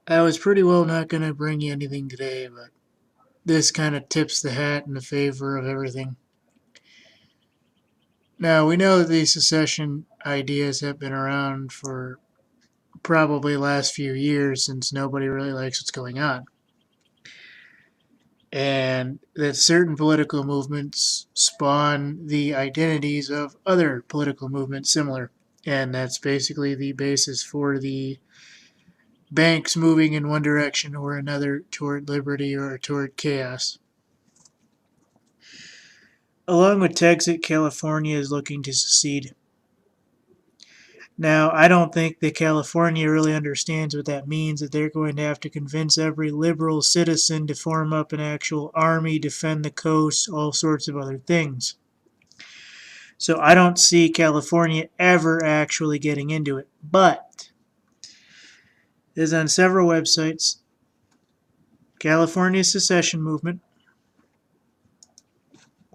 I was pretty well not going to bring you anything today, but this kind of tips the hat in the favor of everything. Now, we know that these secession ideas have been around for probably the last few years since nobody really likes what's going on. And that certain political movements spawn the identities of other political movements similar. And that's basically the basis for the banks moving in one direction or another toward liberty or toward chaos. Along with Texas, California is looking to secede. Now, I don't think that California really understands what that means, that they're going to have to convince every liberal citizen to form up an actual army, defend the coast, all sorts of other things. So I don't see California ever actually getting into it. But it is on several websites. California Secession Movement,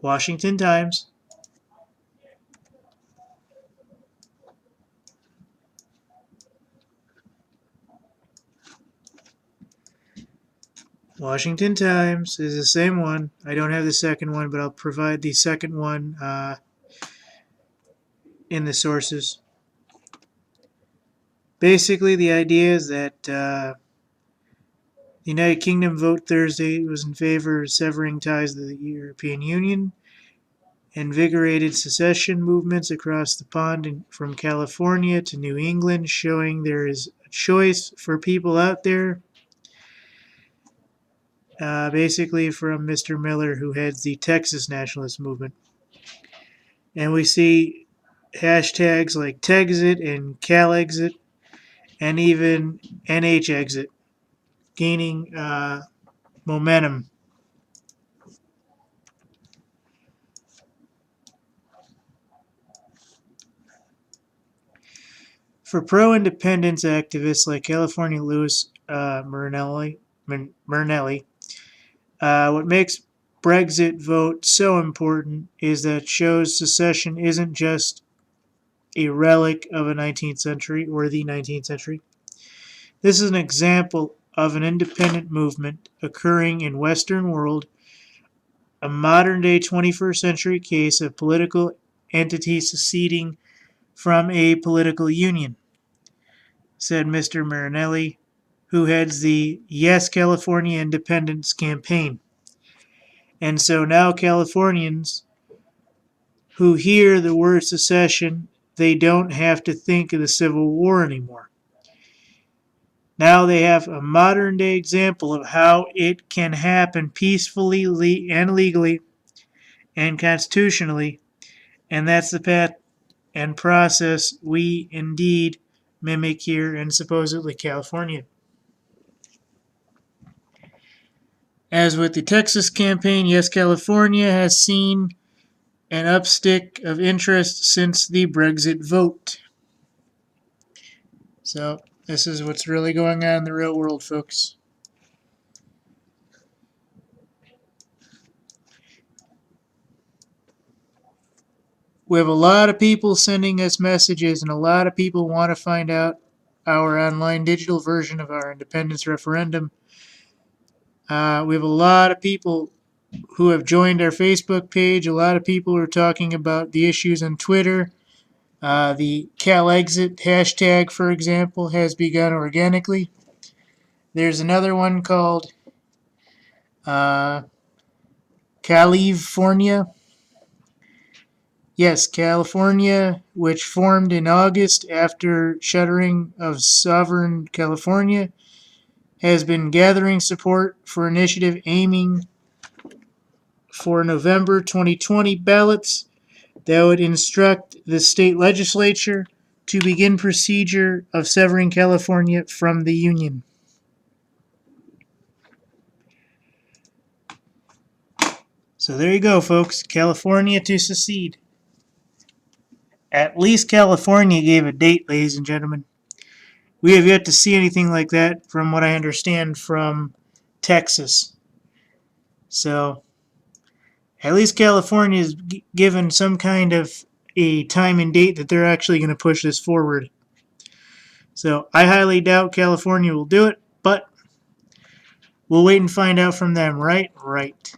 Washington Times, Washington Times is the same one. I don't have the second one, but I'll provide the second one in the sources. Basically, the idea is that the United Kingdom vote Thursday was in favor of severing ties to the European Union, invigorated secession movements across the pond from California to New England, showing there is a choice for people out there. Basically from Mr. Miller, who heads the Texas nationalist movement. And we see hashtags like Texit and CalExit and even NHExit gaining momentum. For pro-independence activists like California Louis Marinelli, what makes Brexit vote so important is that it shows secession isn't just a relic of a 19th century or the 19th century. This is an example of an independent movement occurring in Western world, a modern-day 21st century case of political entities seceding from a political union, said Mr. Marinelli, who heads the Yes California Independence campaign. And so now Californians who hear the word secession, they don't have to think of the Civil War anymore. Now they have a modern day example of how it can happen peacefully and legally and constitutionally, and that's the path and process we indeed mimic here in supposedly California. As with the Texas campaign, Yes California has seen an upstick of interest since the Brexit vote. So this is what's really going on in the real world, folks. We have a lot of people sending us messages, and a lot of people want to find out our online digital version of our independence referendum. We have a lot of people who have joined our Facebook page. A lot of people are talking about the issues on Twitter. The CalExit hashtag, for example, has begun organically. There's another one called California. Yes, California, which formed in August after shuttering of sovereign California, has been gathering support for initiative aiming for November 2020 ballots that would instruct the state legislature to begin procedure of severing California from the Union. So there you go, folks. California to secede. At least California gave a date, ladies and gentlemen. We have yet to see anything like that, from what I understand, from Texas. So at least California is given some kind of a time and date that they're actually going to push this forward. So I highly doubt California will do it, but We'll wait and find out from them, right? Right.